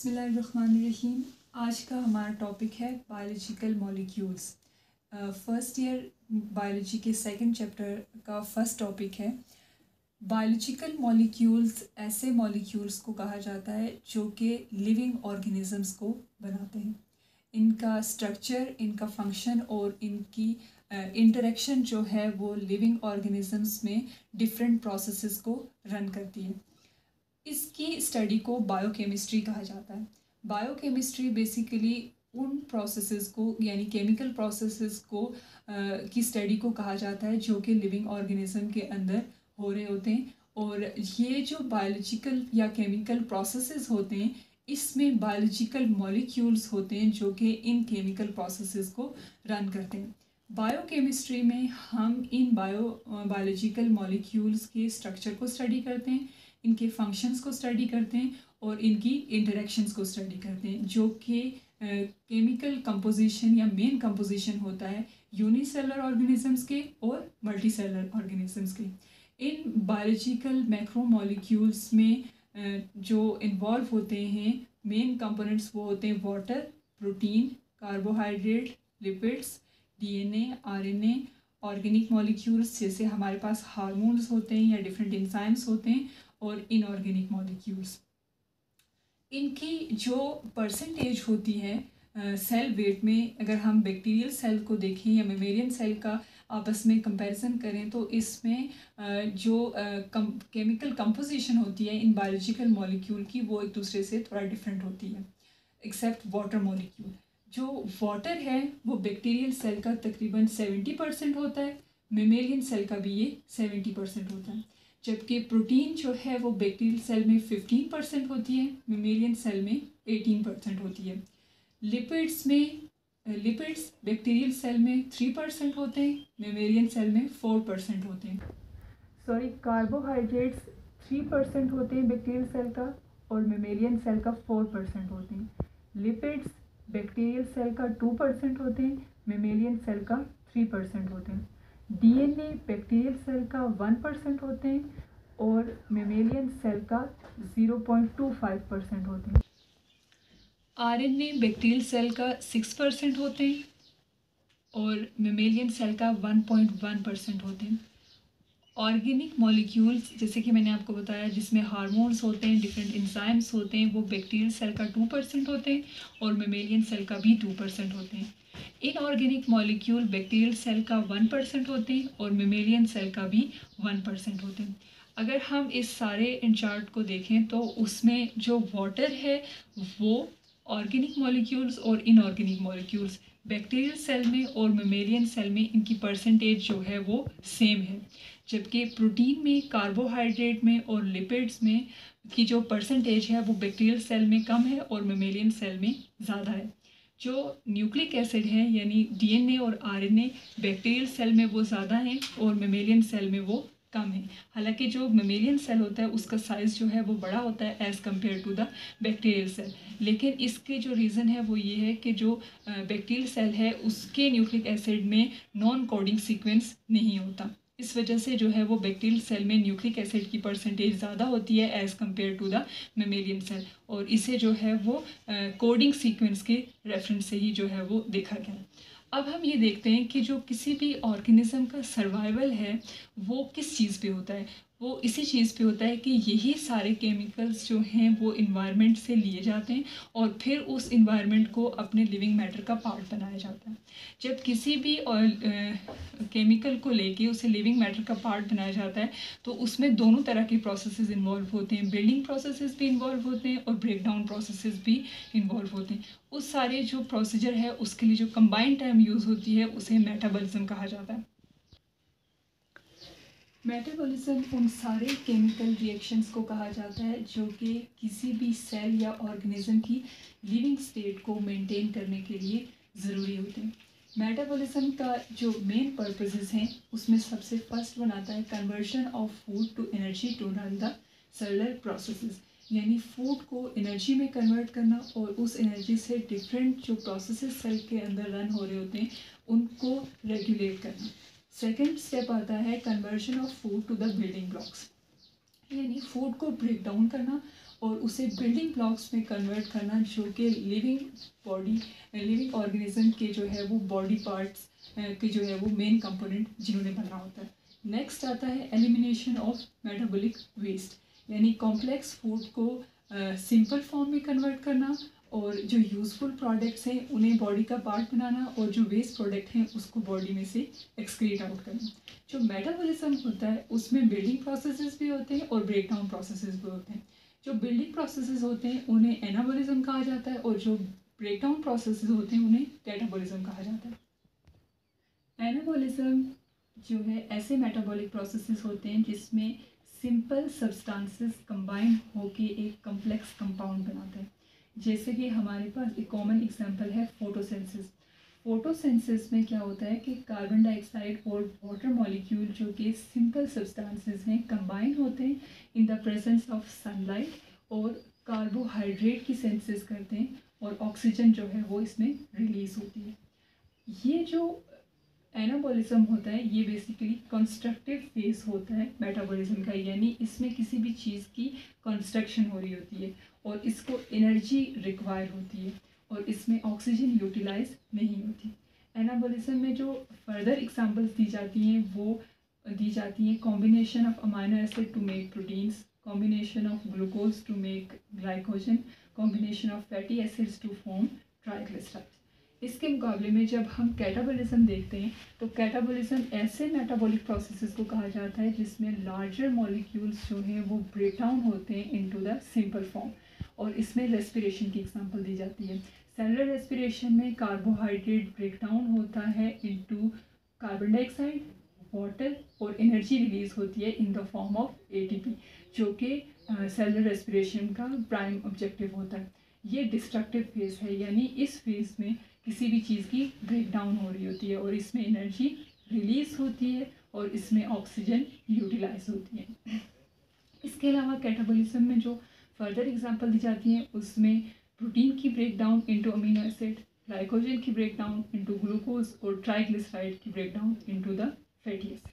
बिस्मिल्लाहिर्रहमानिर्रहीम। आज का हमारा टॉपिक है biological molecules. First year biology के सेकंड चैप्टर का फर्स्ट टॉपिक है। बायोलॉजिकल मॉलिक्यूल्स ऐसे मॉलिक्यूल्स को कहा जाता है जो कि लिविंग ऑर्गेनिजम्स को बनाते हैं। इनका स्ट्रक्चर, इनका फंक्शन और इनकी इंटरेक्शन जो है वो लिविंग ऑर्गेनिजम्स में डिफरेंट प्रोसेसेस को रन करती है। इसकी स्टडी को बायोकेमिस्ट्री कहा जाता है। बायोकेमिस्ट्री बेसिकली उन प्रोसेसेस को यानी केमिकल प्रोसेसेस को की स्टडी को कहा जाता है जो कि लिविंग ऑर्गेनिज्म के अंदर हो रहे होते हैं। और ये जो बायोलॉजिकल या केमिकल प्रोसेसेस होते हैं, इसमें बायोलॉजिकल मॉलिक्यूल्स होते हैं जो कि इन केमिकल प्रोसेसेस को रन करते हैं। बायोकेमिस्ट्री में हम इन बायोलॉजिकल मॉलिक्यूल्स के स्ट्रक्चर को स्टडी करते हैं, इनके फंक्शंस को स्टडी करते हैं और इनकी इंटरेक्शंस को स्टडी करते हैं, जो कि केमिकल कंपोजिशन या मेन कंपोजिशन होता है यूनिसेलुलर ऑर्गेनिजम्स के और मल्टीसेलुलर ऑर्गेनिजम्स के। इन बायोलॉजिकल मैक्रोमोलिक्यूल्स में जो इन्वॉल्व होते हैं मेन कंपोनेंट्स वो होते हैं water, protein, carbohydrate, lipids, DNA, RNA, organic molecules जैसे हमारे पास हार्मोन्स होते हैं या डिफरेंट एंजाइम्स होते हैं, और इनऑर्गेनिक मॉलिक्यूल्स। इनकी जो परसेंटेज होती है सेल वेट में, अगर हम बैक्टीरियल सेल को देखें या मेमेलियन सेल का आपस में कंपैरिजन करें तो इसमें जो केमिकल कंपोजिशन होती है इन बायोलॉजिकल मॉलिक्यूल की वो एक दूसरे से थोड़ा डिफरेंट होती है, एक्सेप्ट वाटर मॉलिक्यूल। जो वाटर है वो बैक्टीरियल सेल का तकरीबन 70% होता है, मेमेलियन सेल का भी ये 70% होता है, जबकि प्रोटीन जो है वो बैक्टीरियल सेल में 15% होती है, मेमेलियन सेल में 18% होती है। लिपिड्स बैक्टीरियल सेल में 3% होते हैं, मेमेलियन सेल में 4% होते हैं। कार्बोहाइड्रेट्स 3% होते हैं बैक्टीरियल सेल का और मेमेलियन सेल का 4% होते हैं। लिपिड्स बैक्टीरियल सेल का 2% होते हैं, मेमेलियन सेल का 3% होते हैं। डीएनए बैक्टीरियल सेल का 1% होते हैं और मेमेलियन सेल का 0.25% होते हैं। आरएनए बैक्टीरियल सेल का 6% होते हैं और मेमेलियन सेल का 1.1% होते हैं। ऑर्गेनिक मॉलिक्यूल्स जैसे कि मैंने आपको बताया जिसमें हार्मोन्स होते हैं, डिफरेंट एंजाइम्स होते हैं, वो बैक्टीरियल सेल का 2% होते हैं और मेमेलियन सेल का भी 2% होते हैं। इनऑर्गेनिक मॉलिक्यूल बैक्टीरियल सेल का 1% होते हैं और मेमेलियन सेल का भी 1% होते हैं। अगर हम इस सारे इन चार्ट को देखें तो उसमें जो वाटर है वो ऑर्गेनिक मॉलिक्यूल्स और इनऑर्गेनिक मॉलिक्यूल्स बैक्टीरियल सेल में और मेमेलियन सेल में इनकी परसेंटेज जो है वो सेम है, जबकि प्रोटीन में, कार्बोहाइड्रेट में और लिपिड्स में की जो परसेंटेज है वो बैक्टीरियल सेल में कम है और मेमेलियन सेल में ज़्यादा है। जो न्यूक्लिक एसिड है यानी डीएनए और आरएनए बैक्टीरियल सेल में वो ज़्यादा हैं और मेमेलियन सेल में वो कम है। हालांकि जो मेमेलियन सेल होता है उसका साइज़ जो है वो बड़ा होता है as compare to the bacterial cell, लेकिन इसके जो रीज़न है वो ये है कि जो बैक्टीरियल सेल है उसके न्यूक्लिक एसिड में नॉन कोडिंग सीक्वेंस नहीं होता। इस वजह से जो है वो बैक्टीरियल सेल में न्यूक्लिक एसिड की परसेंटेज ज़्यादा होती है as compare to the mammalian cell, और इसे जो है वो कोडिंग सीक्वेंस के रेफरेंस से ही जो है वो देखा गया। अब हम ये देखते हैं कि जो किसी भी ऑर्गेनिज्म का सर्वाइवल है वो किस चीज़ पे होता है। वो इसी चीज़ पे होता है कि यही सारे केमिकल्स जो हैं वो इन्वायरमेंट से लिए जाते हैं और फिर उस इन्वायरमेंट को अपने लिविंग मैटर का पार्ट बनाया जाता है। जब किसी भी केमिकल को लेके उसे लिविंग मैटर का पार्ट बनाया जाता है तो उसमें दोनों तरह के प्रोसेसेस इन्वॉल्व होते हैं, बिल्डिंग प्रोसेसेस भी इन्वॉल्व होते हैं और ब्रेक डाउन प्रोसेसेस भी इन्वॉल्व होते हैं। उस सारे जो प्रोसीजर है उसके लिए जो कंबाइंड टर्म यूज़ होती है उसे मेटाबॉलिज्म कहा जाता है। मेटाबॉलिज्म उन सारे केमिकल रिएक्शंस को कहा जाता है जो कि किसी भी सेल या ऑर्गेनिज्म की लिविंग स्टेट को मेंटेन करने के लिए ज़रूरी होते हैं। मेटाबॉलिज्म का जो मेन पर्पसेस हैं उसमें सबसे फर्स्ट वन आता है conversion of food to energy to run the cellular processes, यानी फूड को एनर्जी में कन्वर्ट करना और उस एनर्जी से डिफरेंट जो प्रोसेसेस सेल के अंदर रन हो रहे होते हैं उनको रेगुलेट करना। सेकेंड स्टेप आता है conversion of food to the building blocks, यानी फूड को ब्रेक डाउन करना और उसे बिल्डिंग ब्लॉक्स में कन्वर्ट करना, जो कि लिविंग ऑर्गेनिज्म के जो है वो बॉडी पार्ट्स के जो है वो मेन कंपोनेंट जिन्होंने बना होता है। नेक्स्ट आता है एलिमिनेशन ऑफ मेटाबॉलिक वेस्ट, यानी कॉम्प्लेक्स फूड को सिंपल फॉर्म में कन्वर्ट करना और जो यूज़फुल प्रोडक्ट्स हैं उन्हें बॉडी का पार्ट बनाना और जो वेस्ट प्रोडक्ट हैं उसको बॉडी में से एक्सक्रीट आउट करना। जो मेटाबॉलिज्म होता है उसमें बिल्डिंग प्रोसेसेस भी होते हैं और ब्रेक डाउन प्रोसेसेस भी होते हैं। जो बिल्डिंग प्रोसेसेस होते हैं उन्हें एनाबॉलिज्म कहा जाता है और जो ब्रेक डाउन प्रोसेसेस होते हैं उन्हें कैटाबॉलिज्म कहा जाता है। एनाबॉलिज्म जो है ऐसे मेटाबॉलिक प्रोसेसेस होते हैं जिसमें सिंपल सब्सटेंसेस कंबाइन होके एक कॉम्प्लेक्स कंपाउंड बनाते हैं। जैसे कि हमारे पास एक कॉमन एग्जांपल है फोटोसिंथेसिस। फोटोसिंथेसिस में क्या होता है कि कार्बन डाइऑक्साइड और वाटर मॉलिक्यूल जो कि सिंपल सब्सटेंसेस हैं कंबाइन होते हैं in the presence of sunlight और कार्बोहाइड्रेट की सिंथेसिस करते हैं और ऑक्सीजन जो है वो इसमें रिलीज होती है। ये जो एनाबॉलिज्म होता है ये बेसिकली कंस्ट्रक्टिव फेज होता है मेटाबॉलिज्म का, यानी इसमें किसी भी चीज़ की कंस्ट्रक्शन हो रही होती है और इसको एनर्जी रिक्वायर होती है और इसमें ऑक्सीजन यूटिलाइज नहीं होती। एनाबॉलिज्म में जो फर्दर एग्जांपल्स दी जाती हैं वो दी जाती हैं combination of amino acid to make proteins, combination of glucose to make glycogen, combination of fatty acids to form triglycerides. इसके मुकाबले में जब हम कैटाबॉलिज्म देखते हैं तो कैटाबॉलिज्म ऐसे मेटाबॉलिक प्रोसेसेस को कहा जाता है जिसमें लार्जर मॉलिक्यूल्स जो हैं वो ब्रेक डाउन होते हैं इनटू द सिंपल फॉर्म और इसमें रेस्पिरेशन की एग्जांपल दी जाती है। सेलुलर रेस्पिरेशन में कार्बोहाइड्रेट ब्रेक डाउन होता है इनटू कार्बन डाइऑक्साइड, वाटर और एनर्जी रिलीज होती है in the form of ATP, जो कि सेलुलर रेस्पिरेशन का प्राइम ऑब्जेक्टिव होता है। ये डिस्ट्रक्टिव फेज है, यानी इस फेज में किसी भी चीज़ की ब्रेक डाउन हो रही होती है और इसमें एनर्जी रिलीज होती है और इसमें ऑक्सीजन यूटिलाइज होती है। इसके अलावा कैटाबॉलिज्म में जो फर्दर एग्जांपल दी जाती हैं उसमें प्रोटीन की break down into amino acid, glycogen की ब्रेक डाउन इनटू ग्लूकोज और ट्राइग्लिसराइड की break down into the fatty acid.